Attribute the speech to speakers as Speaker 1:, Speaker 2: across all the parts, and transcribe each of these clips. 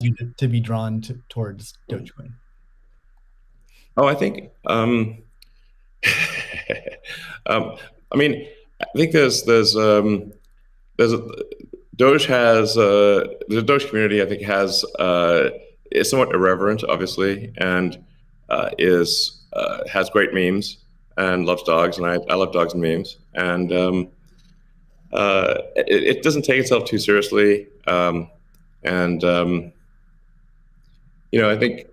Speaker 1: you to be drawn towards Dogecoin?
Speaker 2: I think, I mean, I think there's Doge has the Doge community. I think is somewhat irreverent, obviously, and has great memes and loves dogs, and I love dogs and memes, and it doesn't take itself too seriously, and I think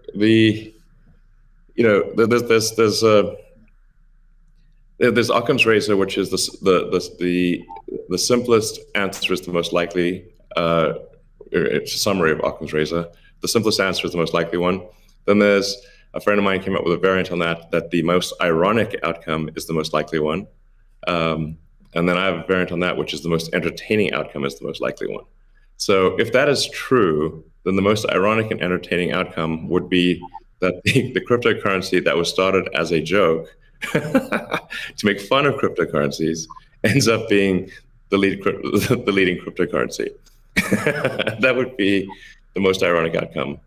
Speaker 2: there's Occam's razor, which is the simplest answer is the most likely. It's a summary of Occam's razor. The simplest answer is the most likely one. Then there's a friend of mine came up with a variant on that the most ironic outcome is the most likely one. And then I have a variant on that, which is the most entertaining outcome is the most likely one. So if that is true, then the most ironic and entertaining outcome would be that the cryptocurrency that was started as a joke to make fun of cryptocurrencies ends up being the leading cryptocurrency. That would be the most ironic outcome.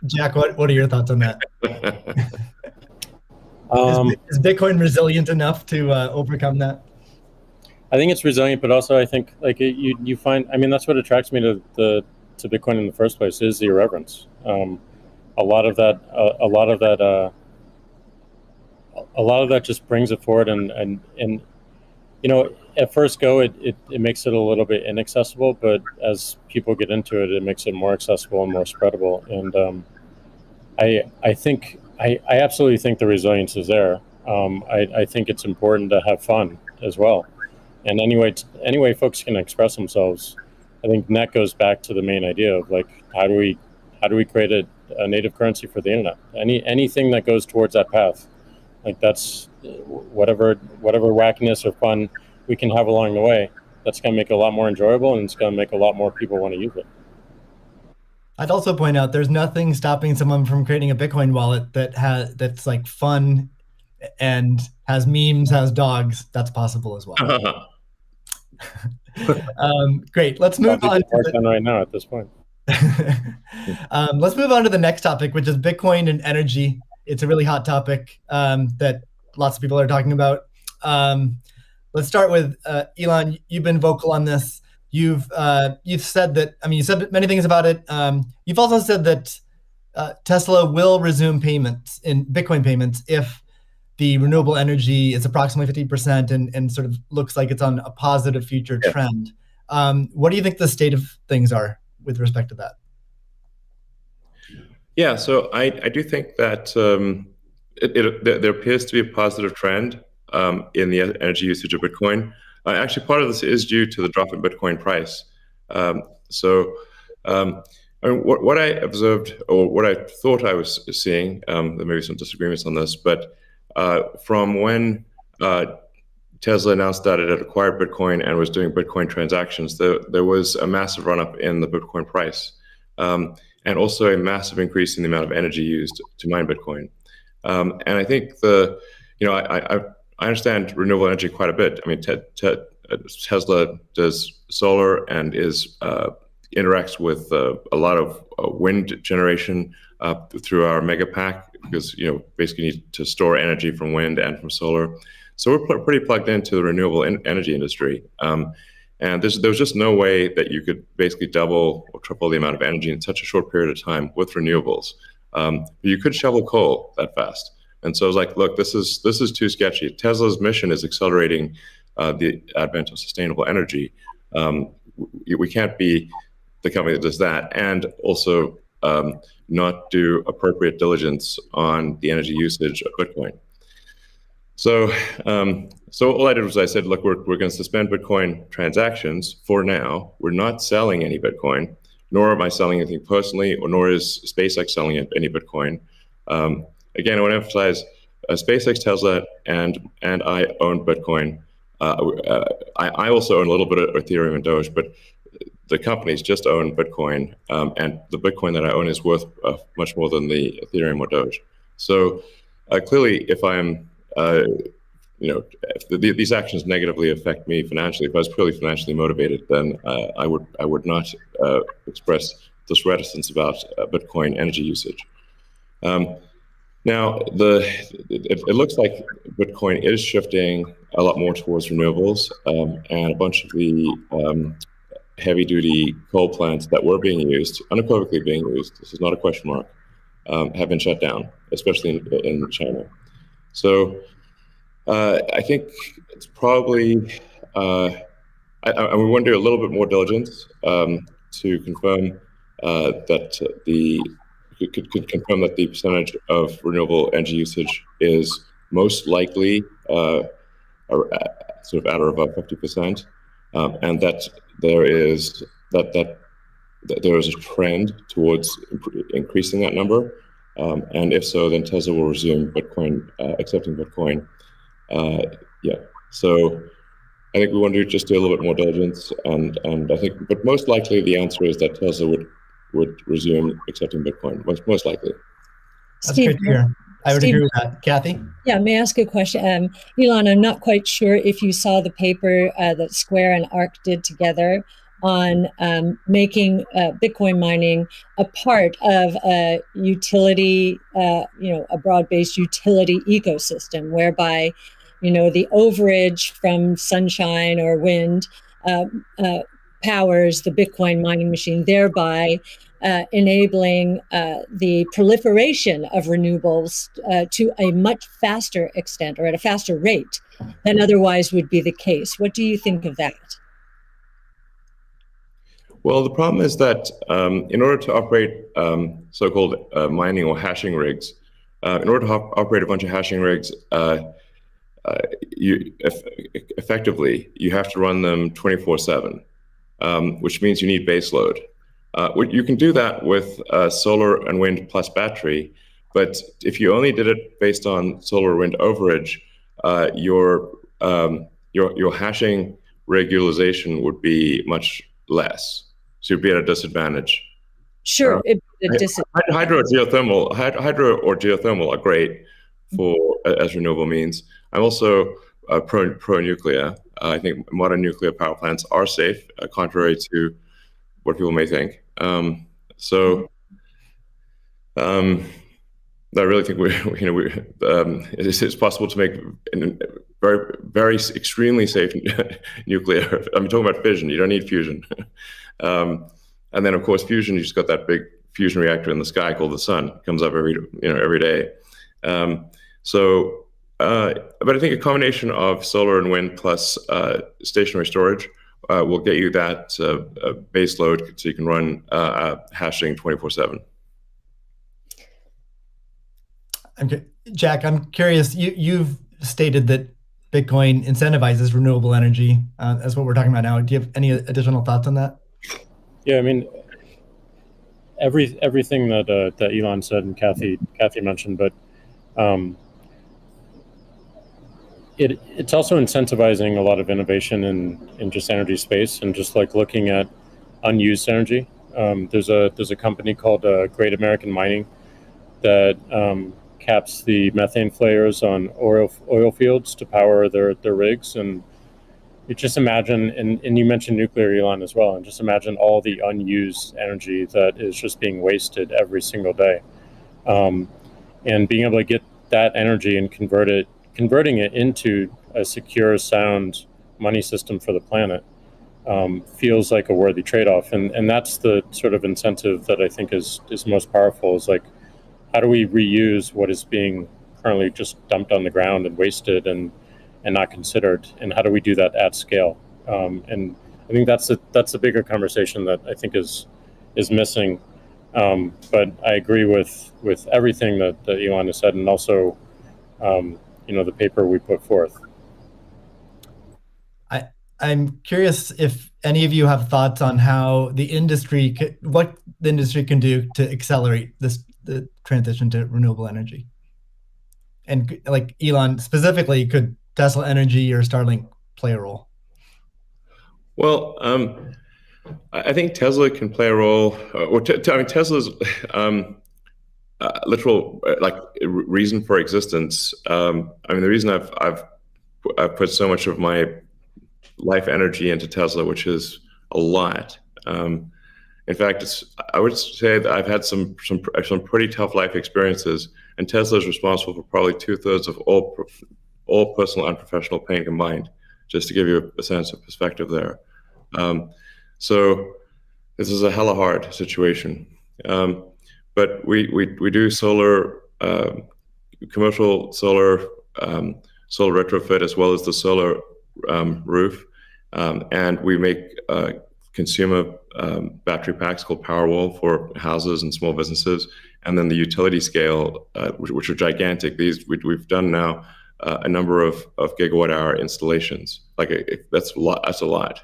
Speaker 1: Jack, what are your thoughts on that? Is Bitcoin resilient enough to overcome that?
Speaker 3: I think it's resilient, but also I think like you find, I mean, that's what attracts me to Bitcoin in the first place is the irreverence. A lot of that just brings it forward, and at first go it makes it a little bit inaccessible, but as people get into it, it makes it more accessible and more spreadable. And I absolutely think the resilience is there. I think it's important to have fun as well. And anyway folks can express themselves. I think that goes back to the main idea of like how do we create a native currency for the internet? Anything that goes towards that path, like that's whatever wackiness or fun we can have along the way. That's going to make it a lot more enjoyable, and it's going to make a lot more people want to use it.
Speaker 1: I'd also point out there's nothing stopping someone from creating a Bitcoin wallet that's like fun and has memes, has dogs. That's possible as well. Great. Let's move on.
Speaker 3: Right now at this point.
Speaker 1: Let's move on to the next topic, which is Bitcoin and energy. It's a really hot topic that lots of people are talking about. Let's start with Elon. You've been vocal on this. You've said that. I mean, you said many things about it. You've also said that Tesla will resume payments in Bitcoin payments if the renewable energy is approximately 50% and sort of looks like it's on a positive future trend. What do you think the state of things are with respect to that?
Speaker 2: Yeah, so I do think that there appears to be a positive trend in the energy usage of Bitcoin. Actually, part of this is due to the drop in Bitcoin price. What I observed, or what I thought I was seeing, there may be some disagreements on this, but from when Tesla announced that it had acquired Bitcoin and was doing Bitcoin transactions, there was a massive run-up in the Bitcoin price, and also a massive increase in the amount of energy used to mine Bitcoin. And I think I understand renewable energy quite a bit. I mean, Tesla does solar and interacts with a lot of wind generation through our mega pack, because basically need to store energy from wind and from solar. So we're pretty plugged into the renewable energy industry. And there was just no way that you could basically double or triple the amount of energy in such a short period of time with renewables. But you could shovel coal that fast. And so I was like, look, this is too sketchy. Tesla's mission is accelerating the advent of sustainable energy. We can't be the company that does that and also not do appropriate diligence on the energy usage of Bitcoin. So all I did was I said, look, we're going to suspend Bitcoin transactions for now. We're not selling any Bitcoin, nor am I selling anything personally, or nor is SpaceX selling any Bitcoin. Again, I want to emphasize SpaceX, Tesla, and I own Bitcoin. I also own a little bit of Ethereum and Doge, but the companies just own Bitcoin, and the Bitcoin that I own is worth much more than the Ethereum or Doge. So clearly, if I'm if these actions negatively affect me financially, if I was purely financially motivated, then I would not express this reticence about Bitcoin energy usage. Now, it looks like Bitcoin is shifting a lot more towards renewables, and a bunch of the heavy-duty coal plants that were being used, unequivocally being used, this is not a question mark, have been shut down, especially in China. So I think it's probably, we want to do a little bit more diligence to confirm could confirm that the percentage of renewable energy usage is most likely sort of at or above 50%, and that there is there is a trend towards increasing that number, and if so, then Tesla will resume Bitcoin, accepting Bitcoin. Yeah, so I think we want to just do a little bit more diligence, and I think, but most likely the answer is that Tesla would resume accepting Bitcoin, most likely.
Speaker 1: That's
Speaker 4: Steve,
Speaker 1: good to hear. I would
Speaker 4: Steve,
Speaker 1: agree with that. Kathy?
Speaker 4: Yeah, may I ask a question? Elon, I'm not quite sure if you saw the paper that Square and ARK did together on making Bitcoin mining a part of a utility, a broad-based utility ecosystem, whereby, the overage from sunshine or wind powers the Bitcoin mining machine, thereby enabling the proliferation of renewables to a much faster extent, or at a faster rate than otherwise would be the case. What do you think of that?
Speaker 2: Well, the problem is that in order to operate so-called mining or hashing rigs, in order to operate a bunch of hashing rigs, effectively, you have to run them 24/7, which means you need base load. You can do that with solar and wind plus battery, but if you only did it based on solar or wind overage, your hashing rig utilization would be much less. So you'd be at a disadvantage.
Speaker 4: Sure,
Speaker 2: hydro or geothermal are great as renewable means. I'm also pro nuclear. I think modern nuclear power plants are safe, contrary to what people may think. I really think it's possible to make very, very extremely safe nuclear. I'm talking about fission. You don't need fusion. And then, of course, fusion. You just got that big fusion reactor in the sky called the sun. It comes up every day. But I think a combination of solar and wind plus stationary storage will get you that base load, so you can run hashing 24/7.
Speaker 1: Jack, I'm curious. You've stated that Bitcoin incentivizes renewable energy. That's what we're talking about now. Do you have any additional thoughts on that?
Speaker 3: Yeah, I mean, everything that Elon said and Kathy mentioned, but it's also incentivizing a lot of innovation in just energy space, and just like looking at unused energy. There's a company called Great American Mining that caps the methane flares on oil fields to power their rigs. And you just imagine, and you mentioned nuclear, Elon, as well, and just imagine all the unused energy that is just being wasted every single day. And being able to get that energy and converting it into a secure, sound money system for the planet feels like a worthy trade-off. And that's the sort of incentive that I think is most powerful, is like, how do we reuse what is being currently just dumped on the ground and wasted and not considered, and how do we do that at scale? And I think that's a bigger conversation that I think is missing. But I agree with everything that Elon has said, and also the paper we put forth.
Speaker 1: I'm curious if any of you have thoughts on how what the industry can do to accelerate the transition to renewable energy. And like Elon specifically, could Tesla Energy or Starlink play a role?
Speaker 2: Well, I think Tesla can play a role. Tesla's literal reason for existence. The reason I've put so much of my life energy into Tesla, which is a lot, In fact, I would say that I've had some pretty tough life experiences, and Tesla is responsible for probably 2/3 of all personal and professional pain combined. Just to give you a sense of perspective there. So this is a hella hard situation. But we do solar, commercial solar, solar retrofit, as well as the solar roof, and we make consumer battery packs called Powerwall for houses and small businesses, and then the utility scale, which are gigantic. We've done now a number of gigawatt hour installations. That's a lot. That's a lot.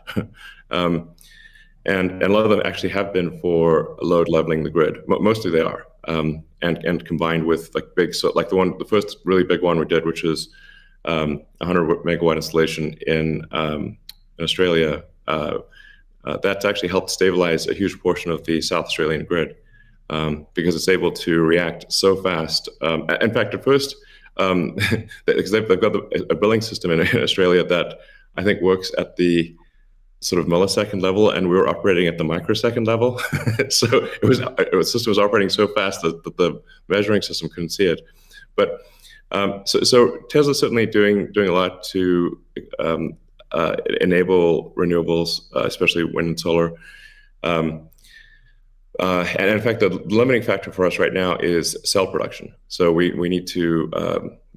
Speaker 2: And a lot of them actually have been for load leveling the grid. Mostly they are, and combined with the first really big one we did, which is 100 megawatt installation in Australia. That's actually helped stabilize a huge portion of the South Australian grid, because it's able to react so fast. In fact, at first, because they've got a billing system in Australia that I think works at the sort of millisecond level, and we were operating at the microsecond level. So the system was operating so fast that the measuring system couldn't see it. But so Tesla's certainly doing a lot to enable renewables, especially wind and solar. And in fact, the limiting factor for us right now is cell production. So we need to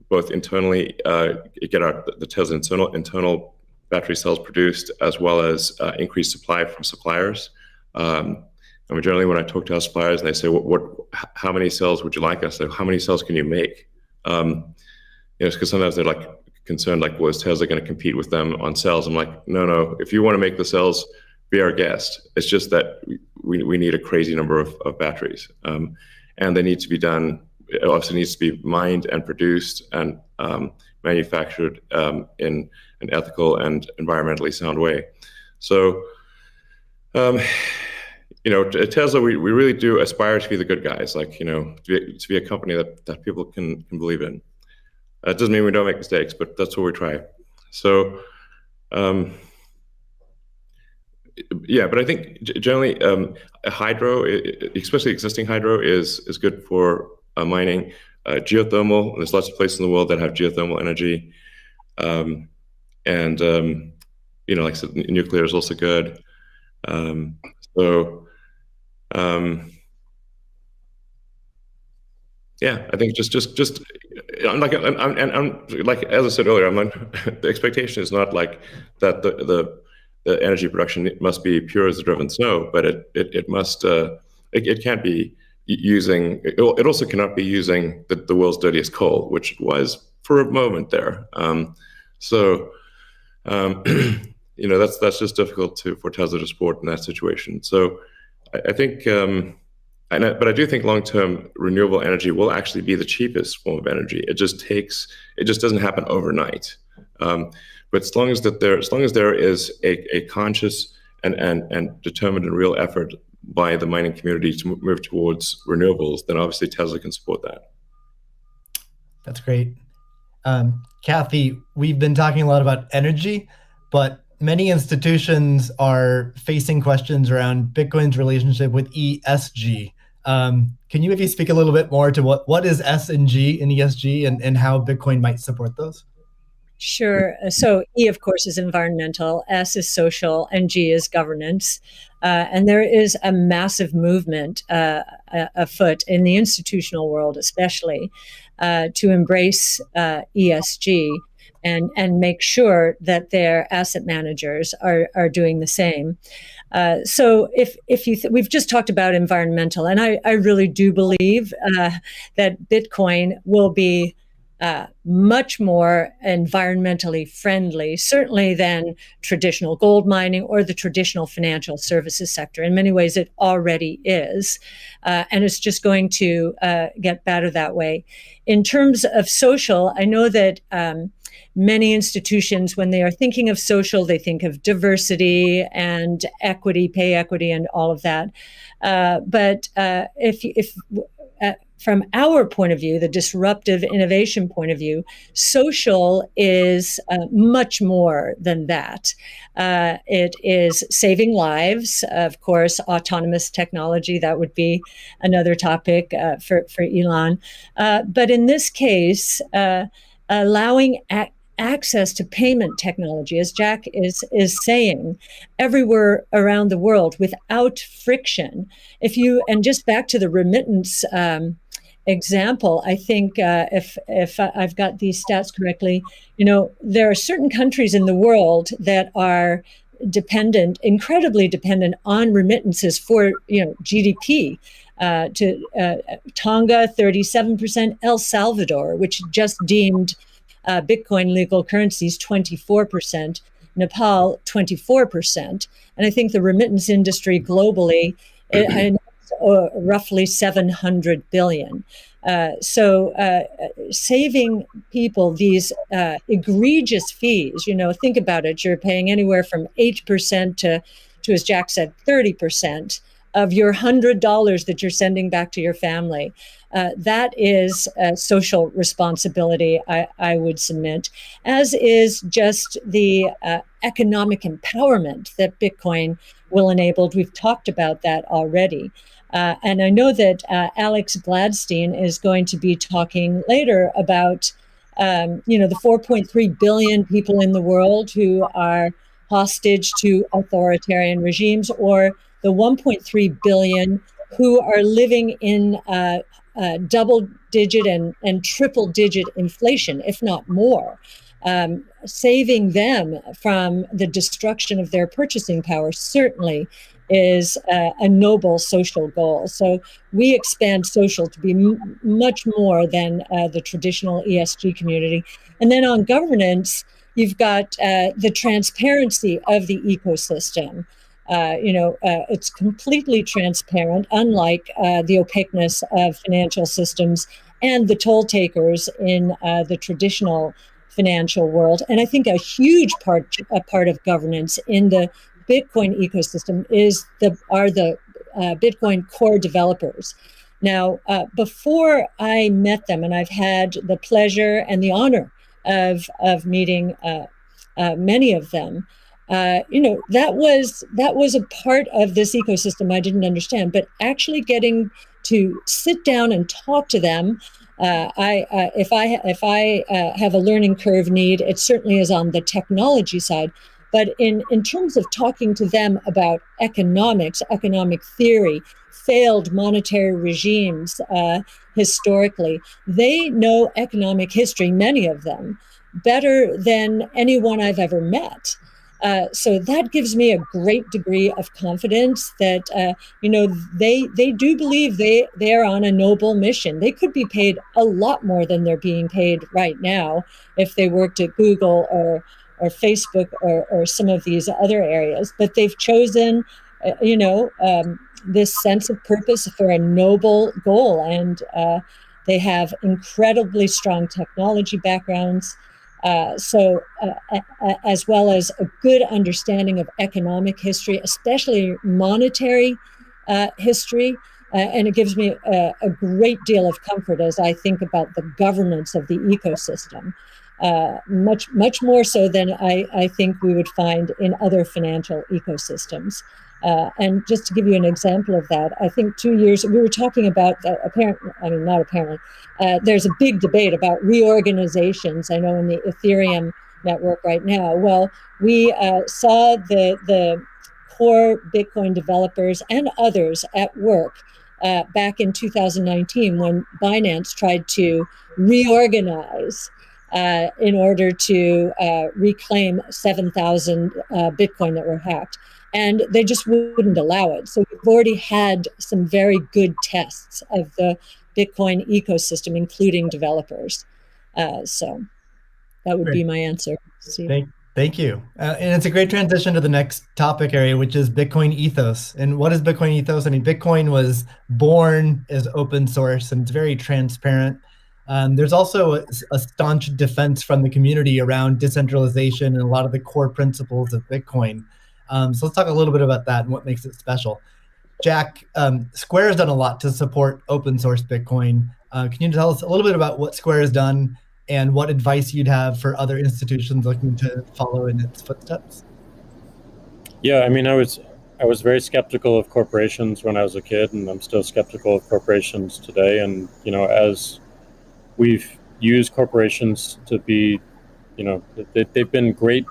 Speaker 2: both internally get the Tesla internal battery cells produced, as well as increase supply from suppliers. And generally, when I talk to our suppliers and they say, how many cells would you like us? How many cells can you make? Because sometimes they're like concerned, like, well, is Tesla going to compete with them on cells? I'm like, no. If you want to make the cells, be our guest. It's just that we need a crazy number of batteries, and they need to be done. It also needs to be mined and produced and manufactured in an ethical and environmentally sound way. So, Tesla, we really do aspire to be the good guys, to be a company that people can believe in. That doesn't mean we don't make mistakes, but that's what we try. So, but I think generally hydro, especially existing hydro, is good for mining. Geothermal, there's lots of places in the world that have geothermal energy. Like I said, nuclear is also good. I think just I'm like as I said earlier, the expectation is not like that the energy production must be pure as the driven snow, but it must it can't be using. It also cannot be using the world's dirtiest coal, which it was for a moment there. That's just difficult for Tesla to support in that situation. So I think, but I do think long-term renewable energy will actually be the cheapest form of energy. It just doesn't happen overnight. But as long as there is a conscious and determined and real effort by the mining community to move towards renewables, then obviously Tesla can support that.
Speaker 1: That's great. Kathy, we've been talking a lot about energy, but many institutions are facing questions around Bitcoin's relationship with ESG. Can you maybe speak a little bit more to what is S and G in ESG and how Bitcoin might support those?
Speaker 4: Sure. So E, of course, is environmental, S is social, and G is governance. And there is a massive movement afoot in the institutional world, especially, to embrace ESG and make sure that their asset managers are doing the same. So if we've just talked about environmental, and I really do believe that Bitcoin will be much more environmentally friendly, certainly than traditional gold mining or the traditional financial services sector. In many ways, it already is, and it's just going to get better that way. In terms of social, I know that many institutions, when they are thinking of social, they think of diversity and equity, pay equity, and all of that. But if from our point of view, the disruptive innovation point of view, social is much more than that. It is saving lives, of course, autonomous technology, that would be another topic for Elon. But in this case, allowing access to payment technology, as Jack is saying, everywhere around the world without friction. And just back to the remittance example, I think if I've got these stats correctly, there are certain countries in the world that are incredibly dependent on remittances for GDP. Tonga, 37%, El Salvador, which just deemed Bitcoin legal currencies, 24%, Nepal, 24%. And I think the remittance industry globally, roughly 700 billion. So saving people these egregious fees, think about it, you're paying anywhere from 8% to, as Jack said, 30% of your $100 that you're sending back to your family. That is social responsibility, I would submit, as is just the economic empowerment that Bitcoin will enable. We've talked about that already. And I know that Alex Gladstein is going to be talking later about, the 4.3 billion people in the world who are hostage to authoritarian regimes, or the 1.3 billion who are living in double-digit and triple-digit inflation, if not more. Saving them from the destruction of their purchasing power certainly is a noble social goal. So we expand social to be much more than the traditional ESG community. And then on governance, you've got the transparency of the ecosystem. It's completely transparent, unlike the opaqueness of financial systems and the toll takers in the traditional financial world. And I think a huge part of governance in the Bitcoin ecosystem are the Bitcoin core developers. Now, before I met them, and I've had the pleasure and the honor of meeting many of them, that was a part of this ecosystem I didn't understand. But actually getting to sit down and talk to them, if I have a learning curve need, it certainly is on the technology side. But in terms of talking to them about economics, economic theory, failed monetary regimes historically, they know economic history, many of them, better than anyone I've ever met. So that gives me a great degree of confidence that, they do believe they are on a noble mission. They could be paid a lot more than they're being paid right now if they worked at Google or Facebook or some of these other areas. But they've chosen, this sense of purpose for a noble goal. And they have incredibly strong technology backgrounds. As well as a good understanding of economic history, especially monetary history. And it gives me a great deal of comfort as I think about the governance of the ecosystem, much more so than I think we would find in other financial ecosystems. And just to give you an example of that, I think 2 years, we were talking about, there's a big debate about reorganizations, I know, in the Ethereum network right now. Well, we saw the core Bitcoin developers and others at work back in 2019 when Binance tried to reorganize in order to reclaim 7,000 Bitcoin that were hacked. And they just wouldn't allow it. So we've already had some very good tests of the Bitcoin ecosystem, including developers. So that would be my answer.
Speaker 1: Thank you. And it's a great transition to the next topic area, which is Bitcoin Ethos. And what is Bitcoin Ethos? I mean, Bitcoin was born as open source and it's very transparent. There's also a staunch defense from the community around decentralization and a lot of the core principles of Bitcoin. So let's talk a little bit about that and what makes it special. Jack, Square has done a lot to support open source Bitcoin. Can you tell us a little bit about what Square has done and what advice you'd have for other institutions looking to follow in its footsteps?
Speaker 3: Yeah, I mean, I was very skeptical of corporations when I was a kid, and I'm still skeptical of corporations today. And as we've used corporations to be, they've been great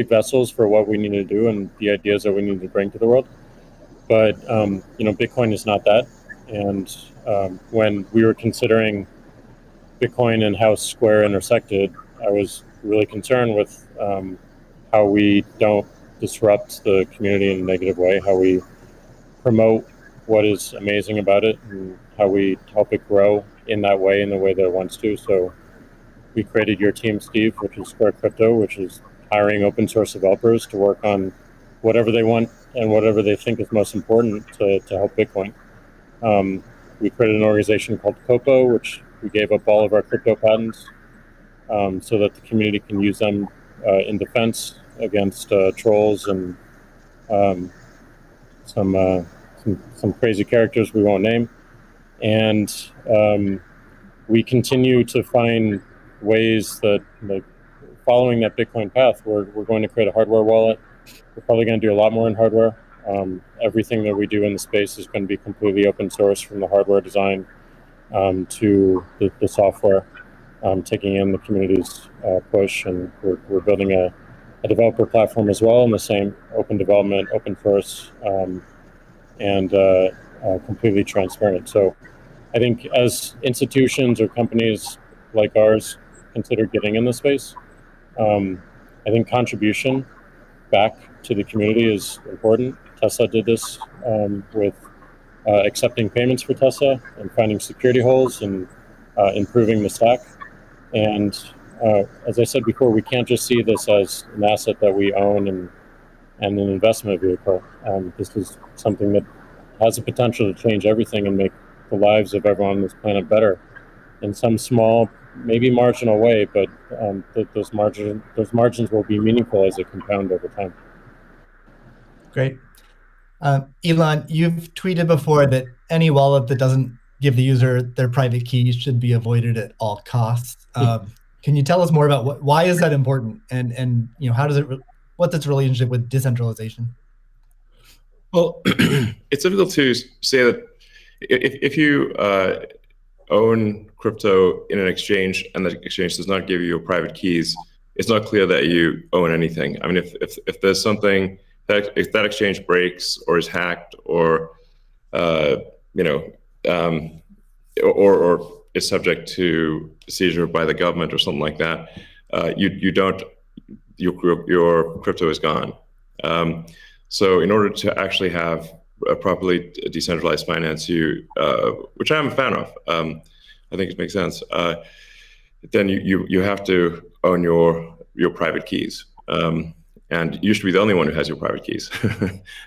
Speaker 3: vessels for what we need to do and the ideas that we need to bring to the world. But Bitcoin is not that. And when we were considering Bitcoin and how Square intersected, I was really concerned with how we don't disrupt the community in a negative way, how we promote what is amazing about it, and how we help it grow in that way, in the way that it wants to. So we created Your Team, Steve, which is Square Crypto, which is hiring open source developers to work on whatever they want and whatever they think is most important to help Bitcoin. We created an organization called Copo, which we gave up all of our crypto patents so that the community can use them in defense against trolls and some crazy characters we won't name. And we continue to find ways that, following that Bitcoin path, we're going to create a hardware wallet. We're probably going to do a lot more in hardware. Everything that we do in the space is going to be completely open source, from the hardware design to the software, taking in the community's push. And we're building a developer platform as well, in the same open development, open source, and completely transparent. So I think as institutions or companies like ours consider getting in the space, I think contribution back to the community is important. Tesla did this with accepting payments for Tesla and finding security holes and improving the stack. And as I said before, we can't just see this as an asset that we own and an investment vehicle. This is something that has the potential to change everything and make the lives of everyone on this planet better in some small, maybe marginal way, but those margins will be meaningful as they compound over time.
Speaker 1: Great. Elon, you've tweeted before that any wallet that doesn't give the user their private key should be avoided at all costs. Can you tell us more about why is that important, and how does what's its relationship with decentralization?
Speaker 2: Well, it's difficult to say that if you own crypto in an exchange and the exchange does not give you your private keys, it's not clear that you own anything. I mean, if there's something that, if that exchange breaks or is hacked or or is subject to seizure by the government or something like that, your crypto is gone. So in order to actually have a properly decentralized finance, which I'm a fan of, I think it makes sense. Then you have to own your private keys, and you should be the only one who has your private keys.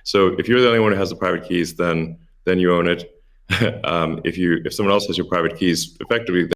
Speaker 2: So if you're the only one who has the private keys, then you own it. If someone else has your private keys, effectively,